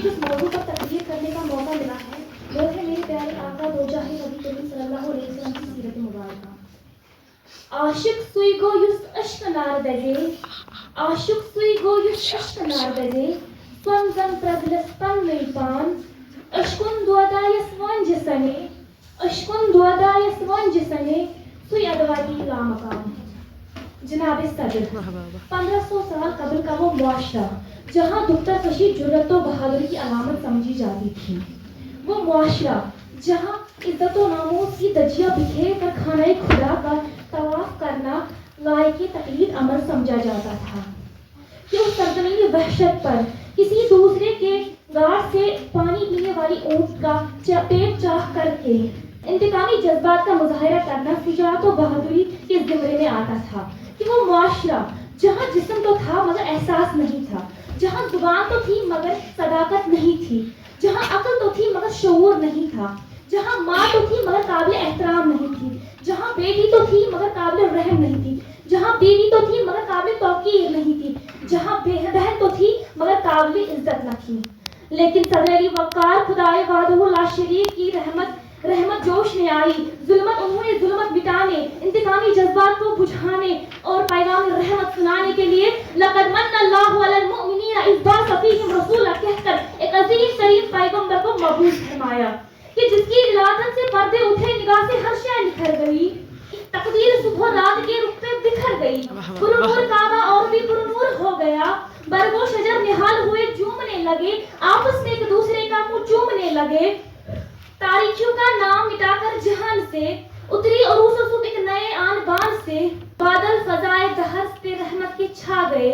जिस मौजू पर तकरीर करने का मौका मिला है वो है मेरे प्यारे आका दो जाहिर नबी करीम सल्लल्लाहु अलैहि वसल्लम की सीरत मुबारक। आशिक सुई गो युस अश्क नार बजे, आशिक सुई गो युस अश्क नार बजे, स्वंजन प्रजलस्पन मिलपान, अश्कुन दुआदायस वंजसने, अश्कुन दुआदायस वंजसने, सुई अदवादी लामकान। जनाब सदर, 1500 साल कबल का वो मुआशरा जहाँ दुख्तर कशी जुर्रत व बहादुरी की अलामत समझी जाती थी, वो मुआशरा जहाँ इज्जत व नामूस की दजिया बिखेर कर खाना खुदा का तवाफ करना लायक तकलीफ अमल समझा जाता था, कि उस सरजमीन वहशत पर किसी दूसरे के गार से पानी पीने वाली ऊंट का पेट चाह करके इंतकामी जज्बात का मुजाहरा करना शुजाअत व बहादुरी के ज़िम्मे में आता था, कि वो मुआशरा जहाँ जिस्म तो था मगर एहसास नहीं था, जहाँ जुबान तो थी मगर सदाकत नहीं थी, जहाँ अक्ल तो थी मगर शऊर नहीं था, जहाँ माँ तो थी मगर काबिल एहतराम नहीं थी, जहाँ बेटी तो थी मगर काबिल रहम नहीं थी, जहाँ बीवी तो थी मगर काबिल तौकीर नहीं थी, जहाँ बहन तो थी मगर काबिल इज्जत न थी। लेकिन सदर वक़ार खुदाए वादहु ला शरीक की रहमत जोश में आई, उन्होंने जुल्मत मिटाने, इंतकामी जज्बात को बुझाने और पैगाम रहमत सुनाने के लिए लक़द मन्नल्लाहु अलल मुअमिनीना इज़ बअसा फ़ीहिम रसूला कहकर एक अज़ीम तरीन पैगंबर को मबूस फरमाया, कि जिसकी विलादत से पर्दे उठे, निगाह से हर शय निखर गई, तकदीर सुबह रात के रुख पे बिखर गई, पुरनूर काबा और भी पुरनूर हो गया, बरगो शजर निहाल हुए झूमने लगे, आपस में एक दूसरे का मुंह चूमने लगे, तारीखियों का नाम मिटाकर जहान से उतरी अरूस सुब एक नए आन बान से, बादल फजाए दहर पे रहमत के छा गए,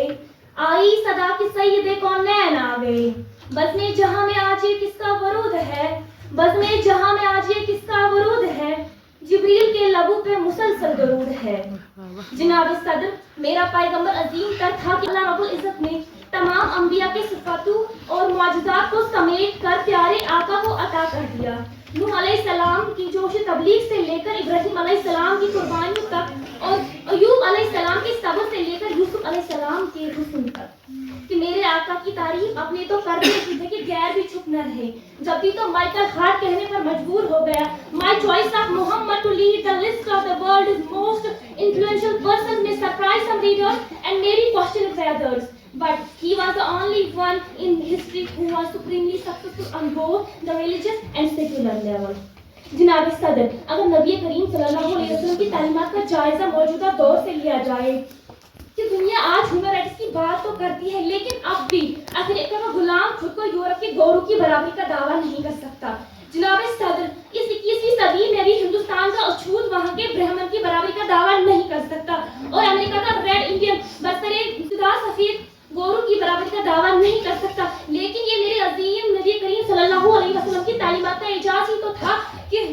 आई सदा की सैयदे कौनैन आ गए, बज़्मे जहां में आज ये किसका वरूद है, बज़्मे जहां में आज ये किसका वरूद है, जिब्रील के लबों पे मुसलसल दरूद है। जनाब सदर, मेरा पैगंबर अजीम तर था कि अल्लाह रब्बुल इज़्ज़त ने तमाम अंबिया के सिफातों और मुआजिज़ात को समेट कर प्यारे आका को अता कर दिया। नूह अलैहिस्सलाम की जोश तबलीग से लेकर इब्राहीम अलैहिस्सलाम की कुर्बानियों तक और अय्यूब अलैहिस्सलाम के सब्र से लेकर यूसुफ अलैहिस्सलाम के हुस्न तक, कि मेरे आका की तारीफ अपने तो करने की कि गैर भी चुप न रहे। जब भी तो माइकल हार्ट कहने पर मजबूर हो गया, my choice of Muhammad to lead the list of the world most influential person may surprise some readers and maybe question the others, but he was the only one in history who was supremely successful on both the religious and secular level. जनाब सदर, अगर नबी करीम सल्लल्लाहु अलैहि वसल्लम की तालीमात का जायजा मौजूदा दौर से लिया जाए कि दुनिया आज ह्यूमन राइट्स की बात तो करती है, लेकिन अब भी अफ्रीका का गुलाम खुद को यूरोप के गौरों की बराबरी का दावा नहीं कर सकता। जनाब सदर, इस 21वीं सदी में भी हिंदुस्तान का अछूत वहाँ के ब्राह्मण की बराबरी का दावा नहीं कर सकता, और अमेरिका का रेड इंडियन बरसरे इब्तदा सफेद गोरों की बराबरी का दावा नहीं कर सकता। लेकिन ये मेरे अजीम नबी करीम सल्लल्लाहु अलैहि वसल्लम की तालीमात का एजाज ही तो था कि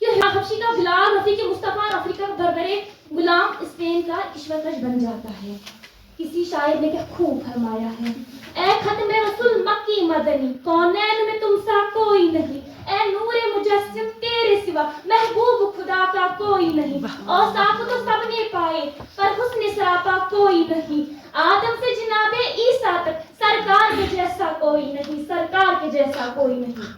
हबशी का बिलाल, रफीक मुस्तफा, अफ्रीका का बरबरे गुलाम स्पेन का ईश्वरकश बन जाता है। किसी शायर ने क्या खूब फरमाया है, ए खत्म रसूल मक्की मदनी, कौनैन में तुम सा कोई नहीं, ए नूरे मुजस्सिम तेरे सिवा महबूब खुदा का कोई नहीं, और साफ तो सबने पाए पर हुस्न सरापा कोई नहीं, आदम से जनाबे ईसा तक सरकार के जैसा कोई नहीं, सरकार के जैसा कोई नहीं।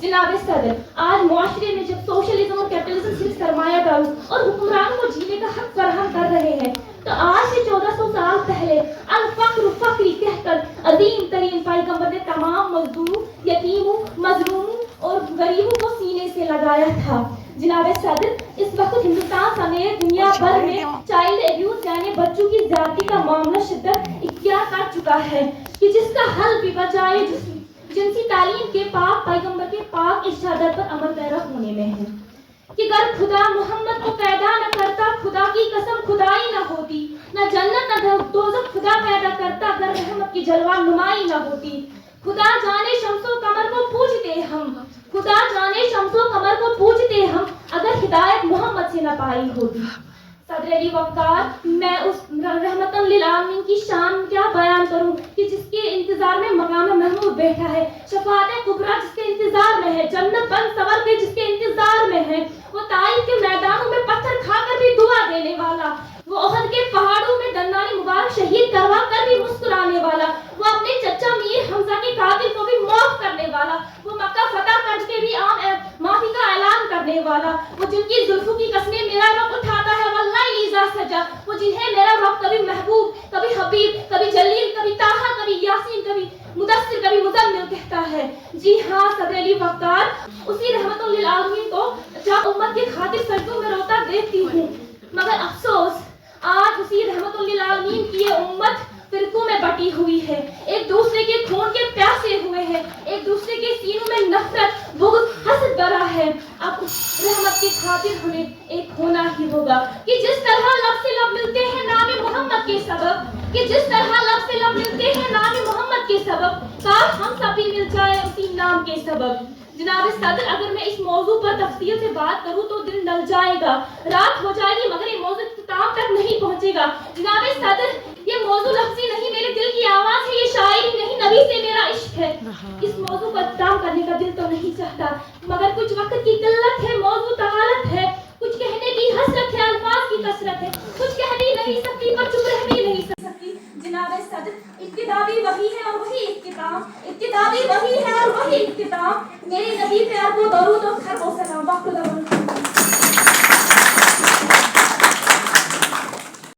जनाब सदर, आज मुआशरे में जब सोशलिज्म और कैपिटलिज्म सिर्फ सरमायादारों और हुक्मरानों को जीने का हक फराहम कर रहे हैं, तो आज से 1400 साल पहले अल फक्र फक्री कहकर अजीम तरीन पैगंबर ने तमाम मजदूरों, यतीमों, मजलूमों और गरीबों को सीने से लगाया था। जनाब सदर, इस वक्त हिंदुस्तान समेत दुनिया भर में चाइल्ड एब्यूज यानी बच्चों की ज्यादती का मामला शिद्दत इख्तियार कर चुका है, कि जिसका हल भी बजाय जिनसी तालीम के पाक पैगंबर के पाक इर्शादात पर अमल पैरा होने में है, कि अगर खुदा मोहम्मद को पैदा न करता, खुदा की कसम खुदाई न होती, न जन्नत न दोज़ख खुदा पैदा करता, अगर रहमत की जलवा नुमाई न होती। खुदा जाने शम्सो कमर को पूजते हम, खुदा जाने शम्सो कमर को पूजते हम, अगर हिदायत मोहम्मद से न पाई होती। सदर अली वक़ार, मैं उस रहमतन लिल आलमीन की शान क्या बयान करूं, कि जिसके इंतजार में मकाम महमूद बैठा है, शफाअत कुबरा जिसके इंतजार में है, जन्नत बन सवर के जिसके इंतजार में है, वो ताइफ के मैदानों में पत्थर खाकर भी दुआ देने वाला, वो ओहद के पहाड़ों में दंदानी मुबारक शहीद करवा कर भी मुस्कुराने वाला, वो अपने चचा मीर हमजा के कातिल को भी माफ वाला, वो जिनकी जुल्फों की कसमें मेरा रब उठाता है वल्लाहि इज़ा सजा, वो जिन्हें मेरा रब कभी महबूब, कभी हबीब, कभी जलील, कभी ताहा, कभी यासीन, कभी मुदस्सिर, कभी मुज़म्मिल कहता है। जी हाँ, सदर अली वक़ार उसी रहमतुल लिल आलमीन को जब उम्मत की खातिर सजदों में रोता देखती हूँ, मगर अफसोस आज उसी रहमतुल लिल आलमीन की ये उम्मत फिरकों में बटी हुई है, एक दूसरे के खून के प्यासे हुए हैं, एक दूसरे के सीनों में नफरत, बुग़्ज़, हसद भरा है। अब उस रहमत की खातिर हमें एक होना ही होगा कि जिस तरह लब से लब मिलते हैं नाम मोहम्मद के सबब, कि जिस तरह लब से लब मिलते हैं नाम मोहम्मद के सबब, काश हम सब भी मिल जाए उसी नाम के सबब। जनाब सदर, अगर मैं इस मौजू पर तफसील से बात करूं तो दिन ढल जाएगा, रात हो जाएगी, मगर ये मौजू इख्तिताम तक नहीं पहुंचेगा। जनाब सदर, ये मौजू लफ्ज़ी नहीं, मेरे दिल की आवाज़ है, ये शायरी नहीं, नबी से मेरा इश्क है। इस मौजू पर इख्तिताम करने का दिल तो नहीं चाहता, मगर कुछ वक्त की किल्लत है, मौजू तहालत है, कुछ कहने की हसरत है, अल्फाज की कसरत है, कुछ कह भी नहीं सकती पर चुप रह भी नहीं सकती। जनाब सदर, इब्तिदा भी वही है और वही इख्तिताम, इब्तिदा भी वही है और वही इख्तिताम। मेरे नबी पे अरबों दरूद और खरबों सलाम।